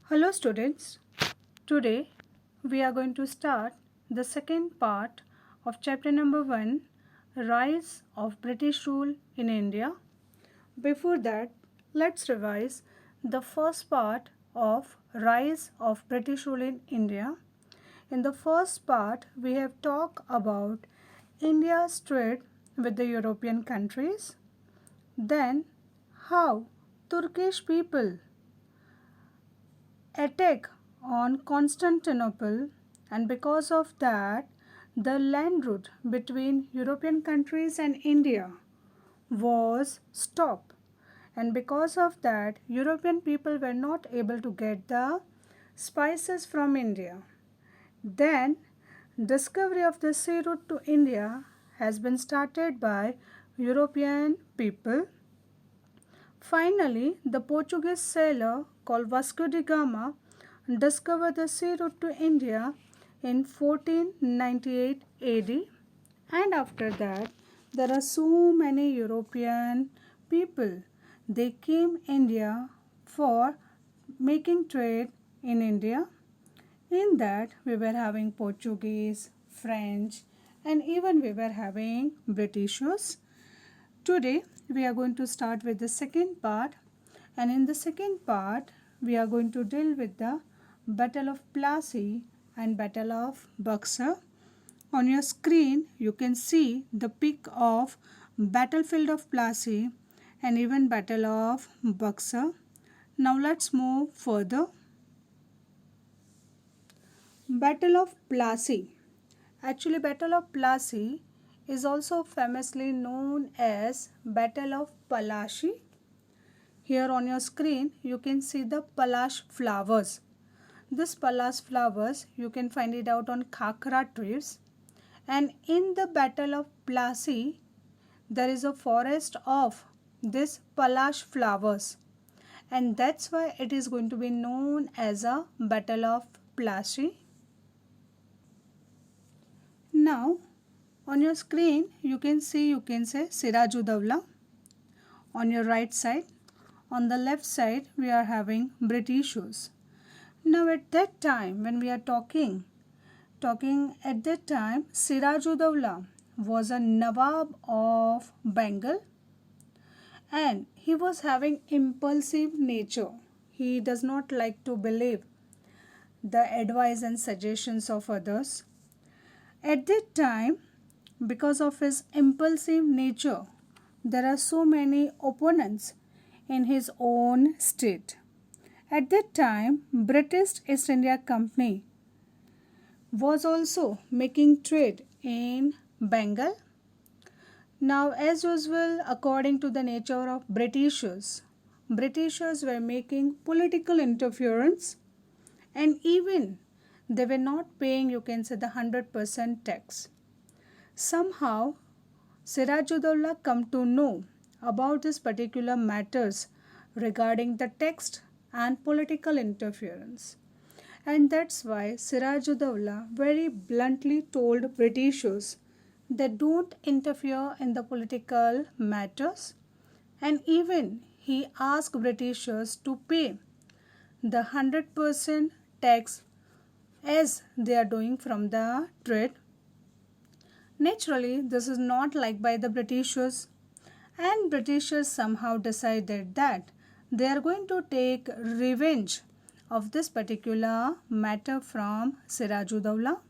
Hello students, today we are going to start the second part of chapter number 1, Rise of British Rule in India. Before that, let's revise the first part of Rise of British Rule in India. In the first part, we have talked about India's trade with the European countries, then how Turkish people attack on Constantinople, and because of that the land route between European countries and India was stopped, and because of that European people were not able to get the spices from India. Then discovery of the sea route to India has been started by European people. Finally, the Portuguese sailor called Vasco da Gama discovered the sea route to India in 1498 AD, and after that there are so many European people. They came India for making trade in India. In that we were having Portuguese, French, and even we were having Britishers. Today we are going to start with the second part, and in the second part we are going to deal with the Battle of Plassey and Battle of Buxar. On your screen you can see the pic of battlefield of Plassey and even Battle of Buxar. Now let's move further. Battle of Plassey. Actually, Battle of Plassey is also famously known as Battle of Palashi. Here on your screen you can see the Palash flowers. This Palash flowers you can find it out on Khakra trees, and in the Battle of Plassey there is a forest of this Palash flowers, and that's why it is going to be known as a Battle of Plassey. Now on your screen you can say Sirajudawla on your right side. On the left side we are having Britishers. Now at that time when we are talking at that time Sirajudawla was a Nawab of Bengal, and he was having impulsive nature. He does not like to believe the advice and suggestions of others. At that time, because of his impulsive nature, there are so many opponents in his own state. At that time, British East India Company was also making trade in Bengal. Now, as usual, according to the nature of Britishers were making political interference, and even they were not paying, you can say, the 100% tax. Somehow Sirajudawla come to know about this particular matters regarding the text and political interference, and that's why Sirajudawla very bluntly told Britishers that don't interfere in the political matters, and even he asked Britishers to pay the 100% tax as they are doing from the trade. Naturally, this is not liked by the Britishers, and Britishers somehow decided that they are going to take revenge of this particular matter from Sirajudawla.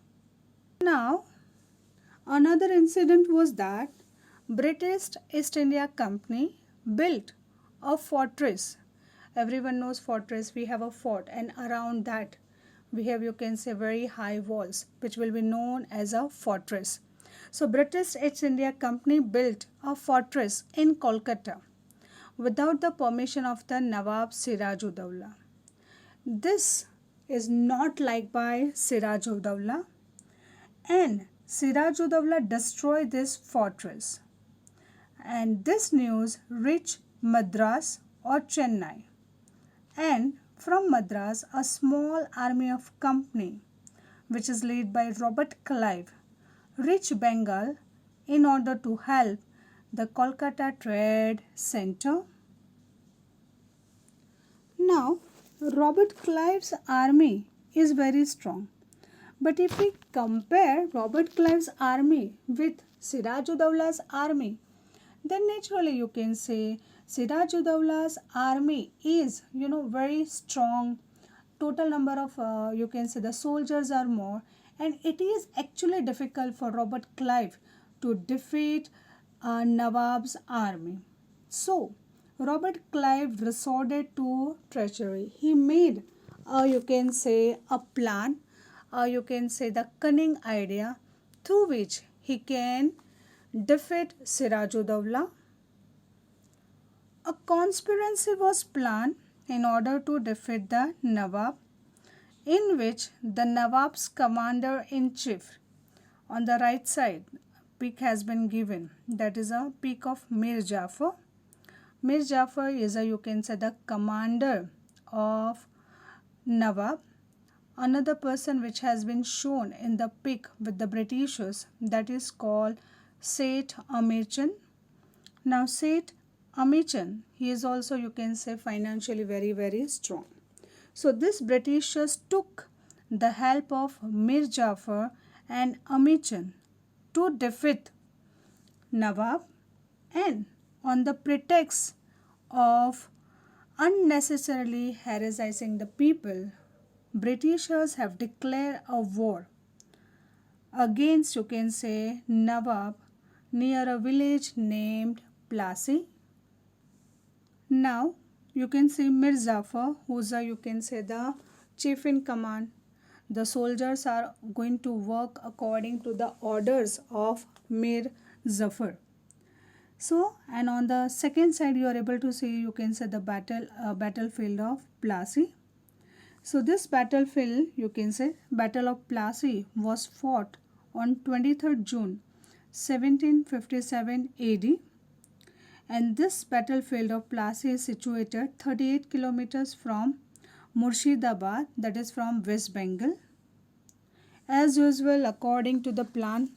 Now, another incident was that British East India Company built a fortress. Everyone knows fortress, we have a fort, and around that we have, you can say, very high walls which will be known as a fortress. So British East India Company built a fortress in Kolkata without the permission of the Nawab Sirajudawla. This is not liked by Sirajudawla, and Sirajudawla destroyed this fortress, and this news reached Madras or Chennai, and from Madras a small army of company which is led by Robert Clive reached Bengal in order to help the Kolkata Trade Center. Now Robert Clive's army is very strong. But if we compare Robert Clive's army with Siraj-ud-Dawla's army, then naturally you can say Siraj-ud-Dawla's army is, very strong. Total number of, you can say the soldiers are more, and it is actually difficult for Robert Clive to defeat Nawab's army. So, Robert Clive resorted to treachery. He made, you can say, a plan, you can say the cunning idea through which he can defeat Siraj-ud-Dawla. A conspiracy was planned in order to defeat the Nawab, in which the Nawab's commander-in-chief on the right side peak has been given, that is a peak of Mir Jafar. Mir Jafar is you can say the commander of Nawab. Another person which has been shown in the pic with the Britishers, that is called Seth Amirchand. Now Seth Amirchand, he is also you can say financially very strong. So this Britishers took the help of Mir Jafar and Amirchand to defeat Nawab, and on the pretext of unnecessarily harassing the people, Britishers have declared a war against you can say Nawab near a village named Plassey. Now you can see Mir Jafar, who's you can say the chief in command. The soldiers are going to work according to the orders of Mir Jafar. So, and on the second side you are able to see you can say the battlefield of Plassey. So this battlefield, you can say Battle of Plassey, was fought on 23rd June 1757 AD, and this battlefield of Plassey is situated 38 kilometers from Murshidabad, that is from West Bengal. As usual, according to the plan,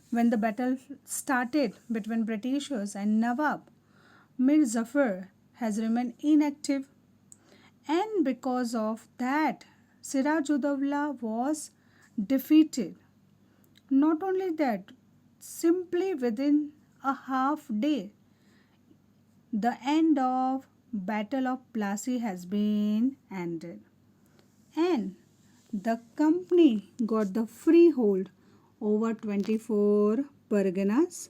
when the battle started between Britishers and Nawab, Mir Jafar has remained inactive, and because of that Siraj-ud-Dawla was defeated. Not only that, simply within a half day, the end of Battle of Plassey has been ended, and the company got the freehold over 24 Parganas.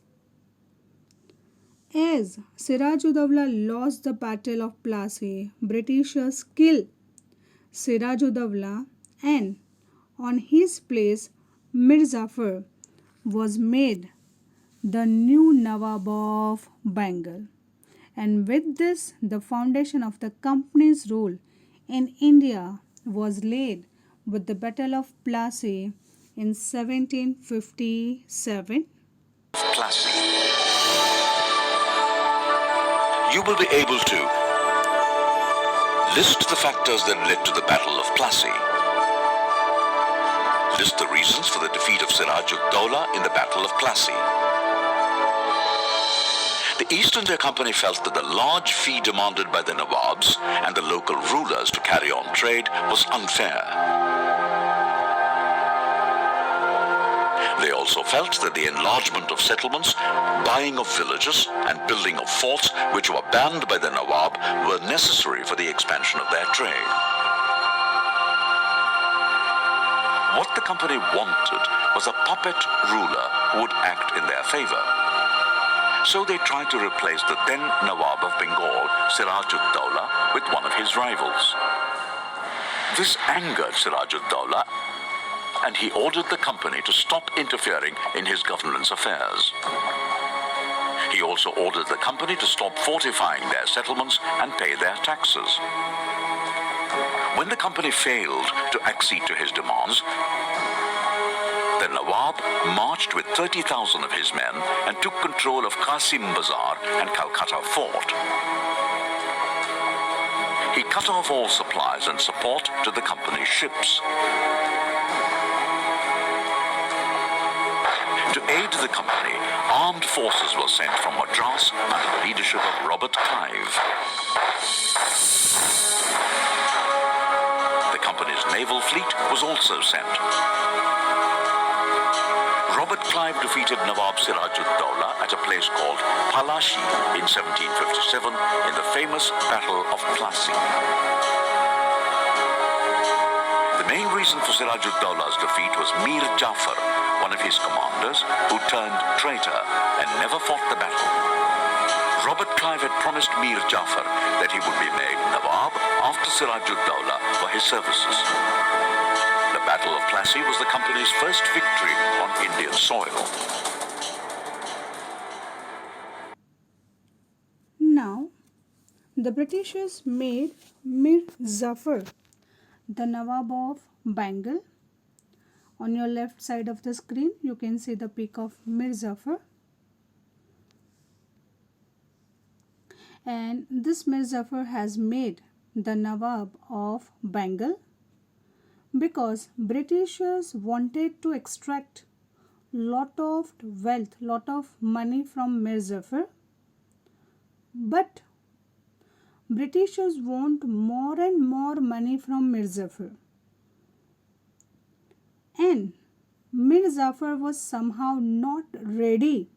As Siraj-ud-Dawla lost the Battle of Plassey, Britishers killed Siraj-ud-Dawla, and on his place Mir Jafar was made the new Nawab of Bengal. And with this, the foundation of the company's rule in India was laid with the Battle of Plassey in 1757. Plassey. You will be able to list the factors that led to the Battle of Plassey. List the reasons for the defeat of Siraj-ud-Dawla in the Battle of Plassey. The East India Company felt that the large fee demanded by the Nawabs and the local rulers to carry on trade was unfair. They also felt that the enlargement of settlements, buying of villages, and building of forts, which were banned by the Nawab, were necessary for the expansion of their trade. What the company wanted was a puppet ruler who would act in their favor. So they tried to replace the then Nawab of Bengal, Siraj-ud-Dawla, with one of his rivals. This angered Siraj-ud-Dawla, and he ordered the company to stop interfering in his government's affairs. He also ordered the company to stop fortifying their settlements and pay their taxes. When the company failed to accede to his demands, the Nawab marched with 30,000 of his men and took control of Qasim Bazar and Calcutta Fort. He cut off all supplies and support to the company's ships. To aid the company, armed forces were sent from Madras under the leadership of Robert Clive. naval fleet was also sent. Robert Clive defeated Nawab Siraj-ud-Dawla at a place called Palashi in 1757 in the famous Battle of Plassey. The main reason for Siraj-ud-Dawla's defeat was Mir Jafar, one of his commanders, who turned traitor and never fought the battle. Robert Clive had promised Mir Jafar that he would be made Nawab after Siraj-ud-Dawla for his services. The Battle of Plassey was the company's first victory on Indian soil. Now, the Britishers made Mir Jafar the Nawab of Bengal. On your left side of the screen, you can see the peak of Mir Jafar. And this Mir Jafar has made the Nawab of Bengal because Britishers wanted to extract lot of wealth, lot of money from Mir Jafar. But Britishers want more and more money from Mir Jafar. And Mir Jafar was somehow not ready.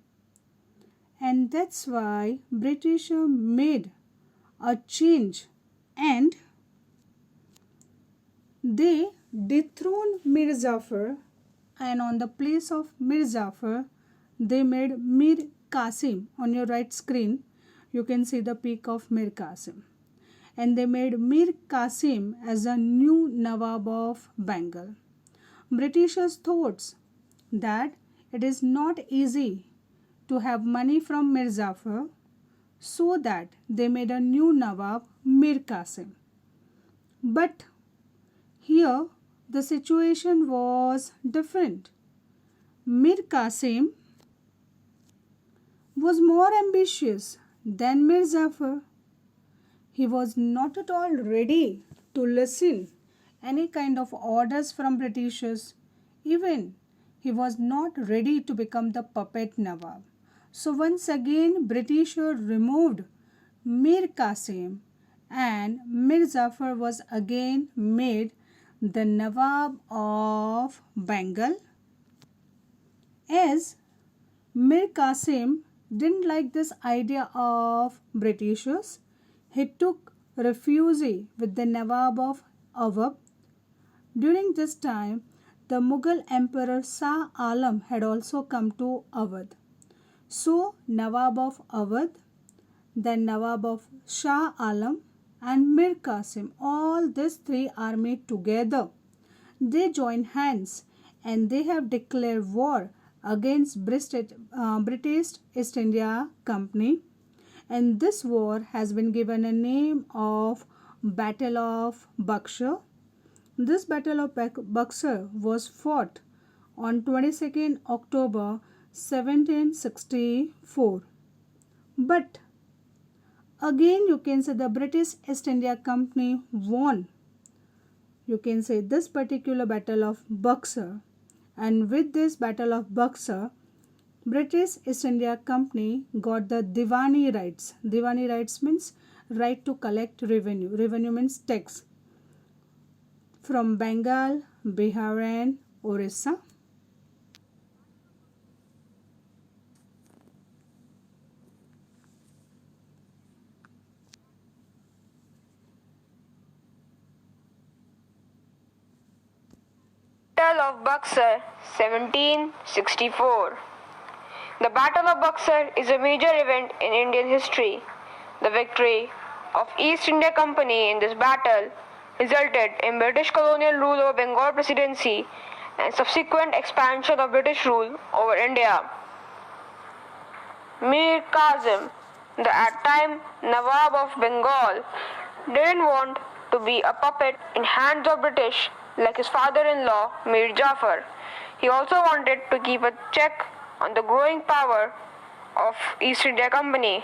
And that's why Britishers made a change and they dethroned Mir Jafar, and on the place of Mir Jafar they made Mir Qasim. On your right screen you can see the peak of Mir Qasim, and they made Mir Qasim as a new Nawab of Bengal. Britishers thought that it is not easy to have money from Mir Jafar, so that they made a new Nawab, Mir Qasim. But here the situation was different. Mir Qasim was more ambitious than Mir Jafar. He was not at all ready to listen any kind of orders from Britishers. Even he was not ready to become the puppet Nawab. So once again Britishers removed Mir Qasim and Mir Jafar was again made the Nawab of Bengal. As Mir Qasim didn't like this idea of Britishers, he took refuge with the Nawab of Awadh. During this time, the Mughal Emperor Shah Alam had also come to Awadh. So, Nawab of Awadh, then Nawab of Shah Alam and Mir Qasim, all these three armies together, they join hands and they have declared war against British East India Company, and this war has been given a name of Battle of Buxar. This Battle of Buxar was fought on 22nd October 1764. But again you can say the British East India Company won. You can say this particular Battle of Buxar, and with this Battle of Buxar, British East India Company got the Diwani rights. Diwani rights means right to collect revenue. Revenue means tax from Bengal, Bihar and Orissa. Battle of Buxar, 1764. The Battle of Buxar is a major event in Indian history. The victory of East India Company in this battle resulted in British colonial rule over Bengal Presidency and subsequent expansion of British rule over India. Mir Qasim, the at time Nawab of Bengal, didn't want to be a puppet in hands of British like his father-in-law Mir Jafar. He also wanted to keep a check on the growing power of East India Company.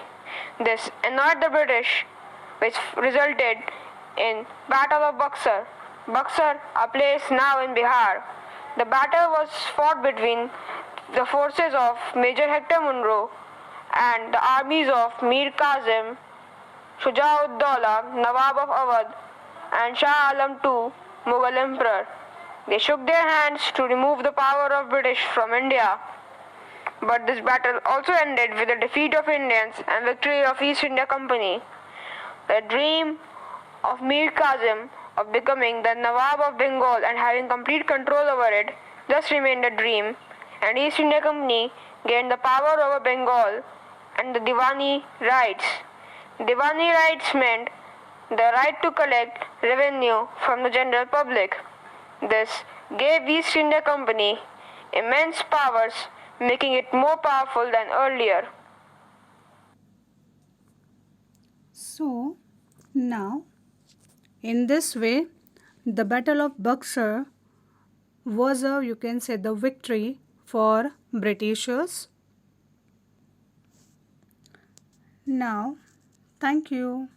This annoyed the British, which resulted in Battle of Buxar. Buxar, a place now in Bihar. The battle was fought between the forces of Major Hector Munro and the armies of Mir Qasim, Shuja'ud-Dawla, Nawab of Awadh, and Shah Alam II, Mughal emperor. They shook their hands to remove the power of British from India. But this battle also ended with the defeat of Indians and victory of East India Company. The dream of Mir Kazim of becoming the Nawab of Bengal and having complete control over it just remained a dream, and East India Company gained the power over Bengal and the Diwani rights. Diwani rights meant the right to collect revenue from the general public. This gave East India Company immense powers, making it more powerful than earlier. So now, in this way, the Battle of Buxar was you can say, the victory for Britishers. Now, thank you.